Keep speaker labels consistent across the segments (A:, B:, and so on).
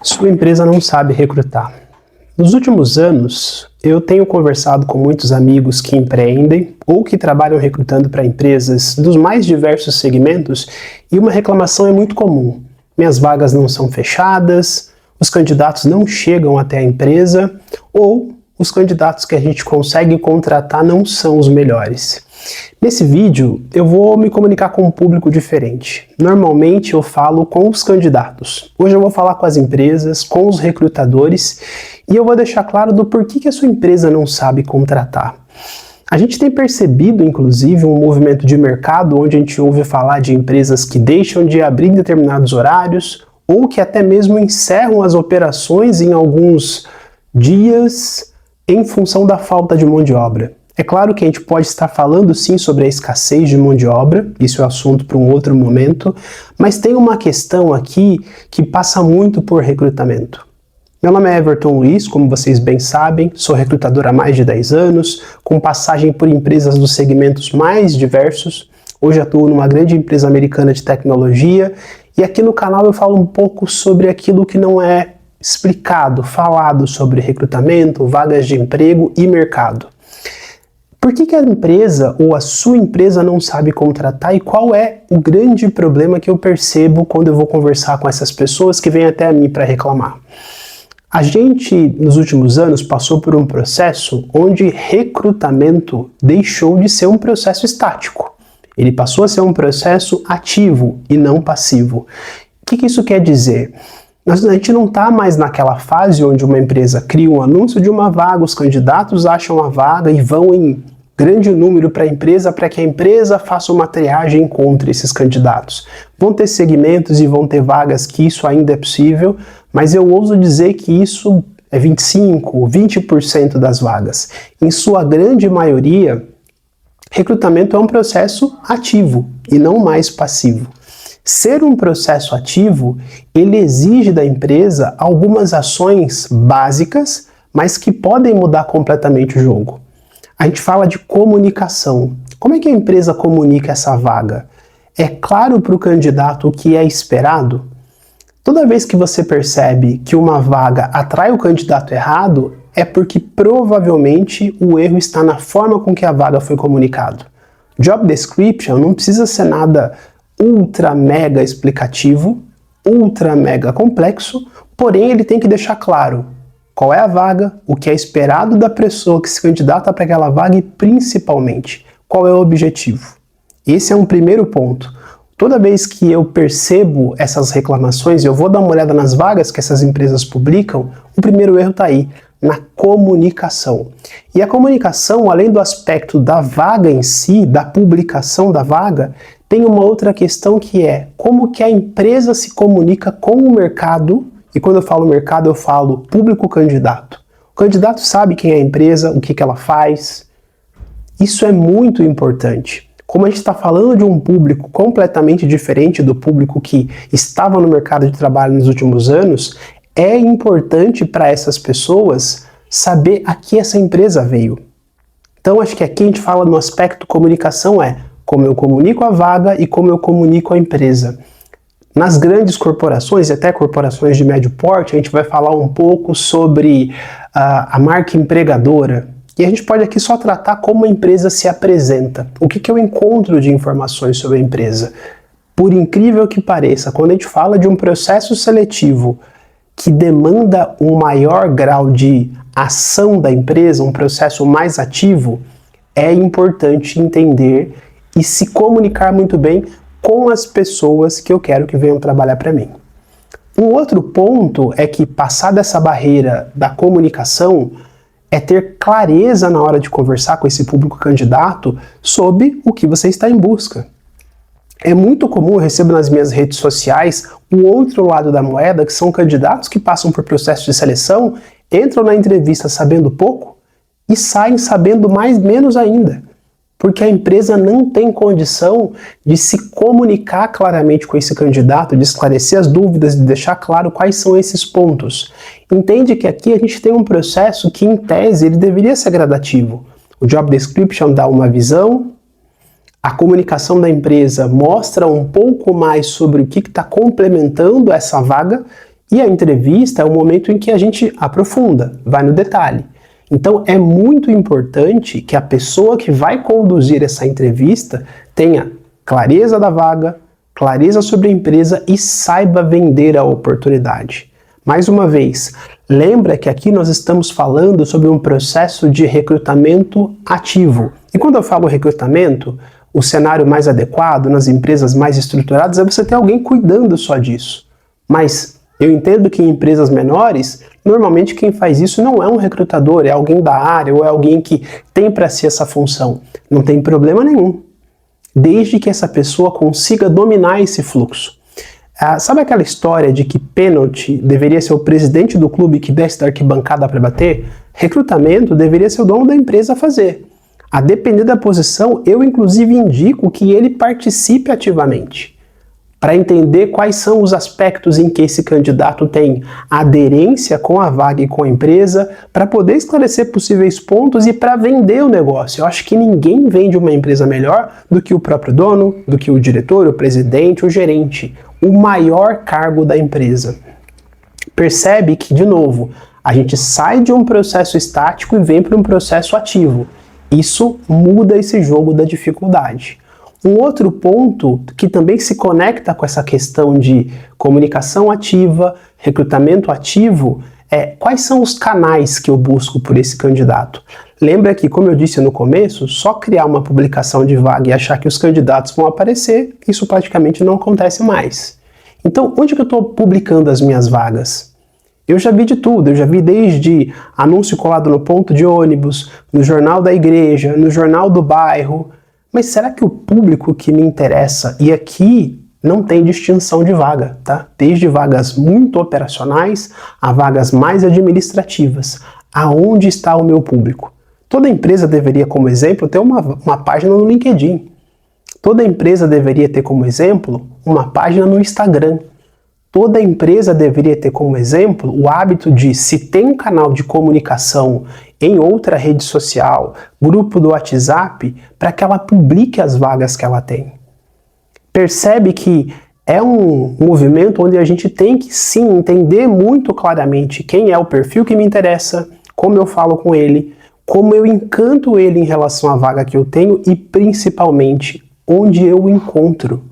A: Sua empresa não sabe recrutar. Nos últimos anos, eu tenho conversado com muitos amigos que empreendem ou que trabalham recrutando para empresas dos mais diversos segmentos e uma reclamação é muito comum. Minhas vagas não são fechadas, os candidatos não chegam até a empresa ou os candidatos que a gente consegue contratar não são os melhores. Nesse vídeo, eu vou me comunicar com um público diferente. Normalmente eu falo com os candidatos. Hoje eu vou falar com as empresas, com os recrutadores e eu vou deixar claro do porquê que a sua empresa não sabe contratar. A gente tem percebido, inclusive, um movimento de mercado onde a gente ouve falar de empresas que deixam de abrir em determinados horários ou que até mesmo encerram as operações em alguns dias em função da falta de mão de obra. É claro que a gente pode estar falando sim sobre a escassez de mão de obra, isso é assunto para um outro momento, mas tem uma questão aqui que passa muito por recrutamento. Meu nome é Everton Luiz, como vocês bem sabem, sou recrutador há mais de 10 anos, com passagem por empresas dos segmentos mais diversos. Hoje atuo numa grande empresa americana de tecnologia e aqui no canal eu falo um pouco sobre aquilo que não é explicado, falado sobre recrutamento, vagas de emprego e mercado. Por que a empresa ou a sua empresa não sabe contratar e qual é o grande problema que eu percebo quando eu vou conversar com essas pessoas que vêm até mim para reclamar? A gente, nos últimos anos, passou por um processo onde recrutamento deixou de ser um processo estático. Ele passou a ser um processo ativo e não passivo. O que isso quer dizer? A gente não está mais naquela fase onde uma empresa cria um anúncio de uma vaga, os candidatos acham a vaga e vão em grande número para que a empresa faça uma triagem e encontre esses candidatos. Vão ter segmentos e vão ter vagas que isso ainda é possível, mas eu ouso dizer que isso é 25% ou 20% das vagas. Em sua grande maioria, recrutamento é um processo ativo e não mais passivo. Ser um processo ativo, ele exige da empresa algumas ações básicas, mas que podem mudar completamente o jogo. A gente fala de comunicação. Como é que a empresa comunica essa vaga? É claro para o candidato o que é esperado? Toda vez que você percebe que uma vaga atrai o candidato errado, é porque provavelmente o erro está na forma com que a vaga foi comunicada. Job description não precisa ser nada ultra mega explicativo, ultra mega complexo, porém ele tem que deixar claro qual é a vaga, o que é esperado da pessoa que se candidata para aquela vaga e principalmente qual é o objetivo. Esse é um primeiro ponto. Toda vez que eu percebo essas reclamações, eu vou dar uma olhada nas vagas que essas empresas publicam, o primeiro erro está aí, na comunicação. E a comunicação, além do aspecto da vaga em si, da publicação da vaga, tem uma outra questão que é como que a empresa se comunica com o mercado, e quando eu falo mercado eu falo público-candidato. O candidato sabe quem é a empresa, o que ela faz. Isso é muito importante. Como a gente está falando de um público completamente diferente do público que estava no mercado de trabalho nos últimos anos, é importante para essas pessoas saber a que essa empresa veio. Então acho que aqui a gente fala no aspecto comunicação como eu comunico a vaga e como eu comunico a empresa. Nas grandes corporações e até corporações de médio porte, a gente vai falar um pouco sobre a marca empregadora. E a gente pode aqui só tratar como a empresa se apresenta. O que eu encontro de informações sobre a empresa? Por incrível que pareça, quando a gente fala de um processo seletivo que demanda um maior grau de ação da empresa, um processo mais ativo, é importante entender e se comunicar muito bem com as pessoas que eu quero que venham trabalhar para mim. Um outro ponto é que passar dessa barreira da comunicação é ter clareza na hora de conversar com esse público candidato sobre o que você está em busca. É muito comum, eu recebo nas minhas redes sociais o outro lado da moeda, que são candidatos que passam por processo de seleção, entram na entrevista sabendo pouco e saem sabendo menos ainda. Porque a empresa não tem condição de se comunicar claramente com esse candidato, de esclarecer as dúvidas, de deixar claro quais são esses pontos. Entende que aqui a gente tem um processo que, em tese, ele deveria ser gradativo. O Job Description dá uma visão, a comunicação da empresa mostra um pouco mais sobre o que está complementando essa vaga E a entrevista é o momento em que a gente aprofunda, vai no detalhe. Então é muito importante que a pessoa que vai conduzir essa entrevista tenha clareza da vaga, clareza sobre a empresa e saiba vender a oportunidade. Mais uma vez, lembra que aqui nós estamos falando sobre um processo de recrutamento ativo. E quando eu falo recrutamento, o cenário mais adequado nas empresas mais estruturadas é você ter alguém cuidando só disso. Mas eu entendo que em empresas menores, normalmente quem faz isso não é um recrutador, é alguém da área ou é alguém que tem para si essa função. Não tem problema nenhum, desde que essa pessoa consiga dominar esse fluxo. Sabe aquela história de que pênalti deveria ser o presidente do clube que desce da arquibancada para bater? Recrutamento deveria ser o dono da empresa a fazer. A depender da posição, eu inclusive indico que ele participe ativamente, para entender quais são os aspectos em que esse candidato tem aderência com a vaga e com a empresa, para poder esclarecer possíveis pontos e para vender o negócio. Eu acho que ninguém vende uma empresa melhor do que o próprio dono, do que o diretor, o presidente, o gerente, o maior cargo da empresa. Percebe que, de novo, a gente sai de um processo estático e vem para um processo ativo. Isso muda esse jogo da dificuldade. Um outro ponto que também se conecta com essa questão de comunicação ativa, recrutamento ativo, é quais são os canais que eu busco por esse candidato. Lembra que, como eu disse no começo, só criar uma publicação de vaga e achar que os candidatos vão aparecer, isso praticamente não acontece mais. Então, onde que eu estou publicando as minhas vagas? Eu já vi de tudo, eu já vi desde anúncio colado no ponto de ônibus, no jornal da igreja, no jornal do bairro. Mas será que o público que me interessa, e aqui não tem distinção de vaga, tá? Desde vagas muito operacionais a vagas mais administrativas. Aonde está o meu público? Toda empresa deveria, como exemplo, ter uma página no LinkedIn. Toda empresa deveria ter como exemplo uma página no Instagram. Toda empresa deveria ter como exemplo o hábito de, se tem um canal de comunicação em outra rede social, grupo do WhatsApp, para que ela publique as vagas que ela tem. Percebe que é um movimento onde a gente tem que sim entender muito claramente quem é o perfil que me interessa, como eu falo com ele, como eu encanto ele em relação à vaga que eu tenho e principalmente onde eu o encontro.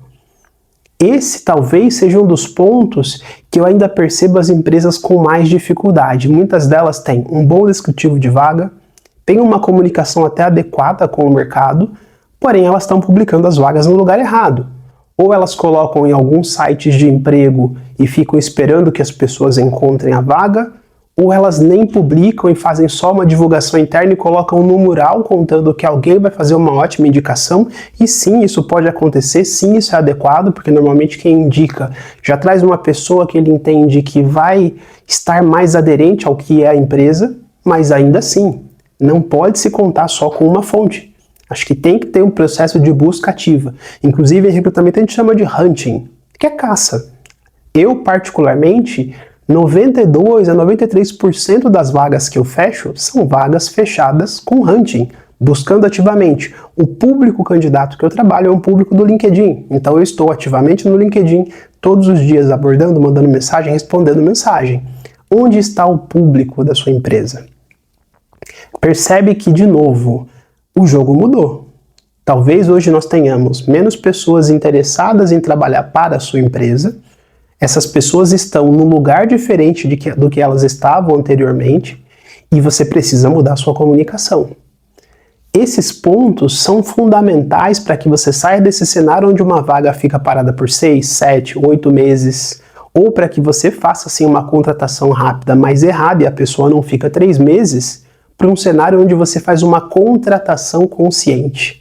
A: Esse talvez seja um dos pontos que eu ainda percebo as empresas com mais dificuldade. Muitas delas têm um bom descritivo de vaga, têm uma comunicação até adequada com o mercado, porém elas estão publicando as vagas no lugar errado. Ou elas colocam em alguns sites de emprego e ficam esperando que as pessoas encontrem a vaga, ou elas nem publicam e fazem só uma divulgação interna e colocam no mural contando que alguém vai fazer uma ótima indicação. E sim, isso pode acontecer, sim, isso é adequado, porque normalmente quem indica já traz uma pessoa que ele entende que vai estar mais aderente ao que é a empresa, mas ainda assim, não pode se contar só com uma fonte. Acho que tem que ter um processo de busca ativa. Inclusive, em recrutamento a gente chama de hunting, que é caça. Eu, particularmente, 92 a 93% das vagas que eu fecho são vagas fechadas com hunting, buscando ativamente. O público candidato que eu trabalho é um público do LinkedIn, então eu estou ativamente no LinkedIn todos os dias abordando, mandando mensagem, respondendo mensagem. Onde está o público da sua empresa? Percebe que, de novo, o jogo mudou. Talvez hoje nós tenhamos menos pessoas interessadas em trabalhar para a sua empresa. Essas pessoas estão num lugar diferente do que elas estavam anteriormente e você precisa mudar a sua comunicação. Esses pontos são fundamentais para que você saia desse cenário onde uma vaga fica parada por 6, 7, 8 meses, ou para que você faça assim uma contratação rápida, mas errada, e a pessoa não fica 3 meses, para um cenário onde você faz uma contratação consciente.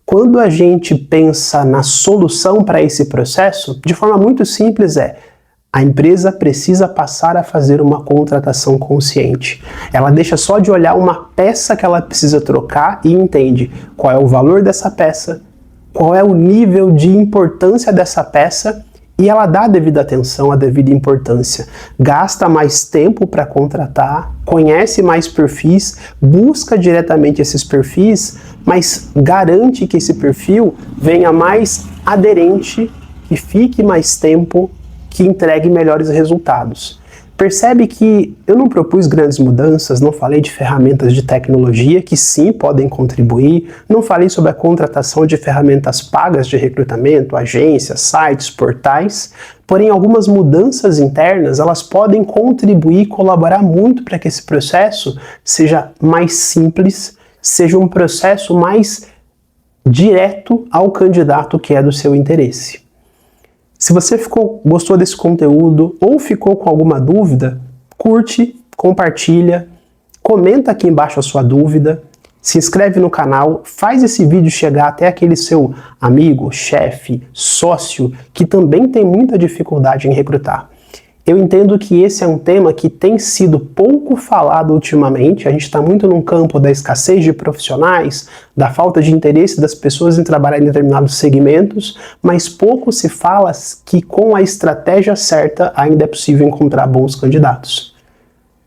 A: Quando a gente pensa na solução para esse processo, de forma muito simples a empresa precisa passar a fazer uma contratação consciente. Ela deixa só de olhar uma peça que ela precisa trocar e entende qual é o valor dessa peça, qual é o nível de importância dessa peça e ela dá a devida atenção, a devida importância. Gasta mais tempo para contratar, conhece mais perfis, busca diretamente esses perfis, mas garante que esse perfil venha mais aderente e fique mais tempo, que entregue melhores resultados. Percebe que eu não propus grandes mudanças, não falei de ferramentas de tecnologia que sim podem contribuir, não falei sobre a contratação de ferramentas pagas de recrutamento, agências, sites, portais, porém algumas mudanças internas elas podem contribuir e colaborar muito para que esse processo seja mais simples, seja um processo mais direto ao candidato que é do seu interesse. Se você gostou desse conteúdo ou ficou com alguma dúvida, curte, compartilha, comenta aqui embaixo a sua dúvida, se inscreve no canal, faz esse vídeo chegar até aquele seu amigo, chefe, sócio, que também tem muita dificuldade em recrutar. Eu entendo que esse é um tema que tem sido pouco falado ultimamente, a gente está muito num campo da escassez de profissionais, da falta de interesse das pessoas em trabalhar em determinados segmentos, mas pouco se fala que com a estratégia certa ainda é possível encontrar bons candidatos.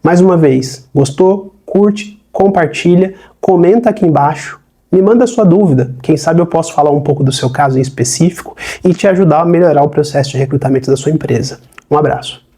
A: Mais uma vez, gostou? Curte, compartilha, comenta aqui embaixo, me manda sua dúvida, quem sabe eu posso falar um pouco do seu caso em específico e te ajudar a melhorar o processo de recrutamento da sua empresa. Um abraço.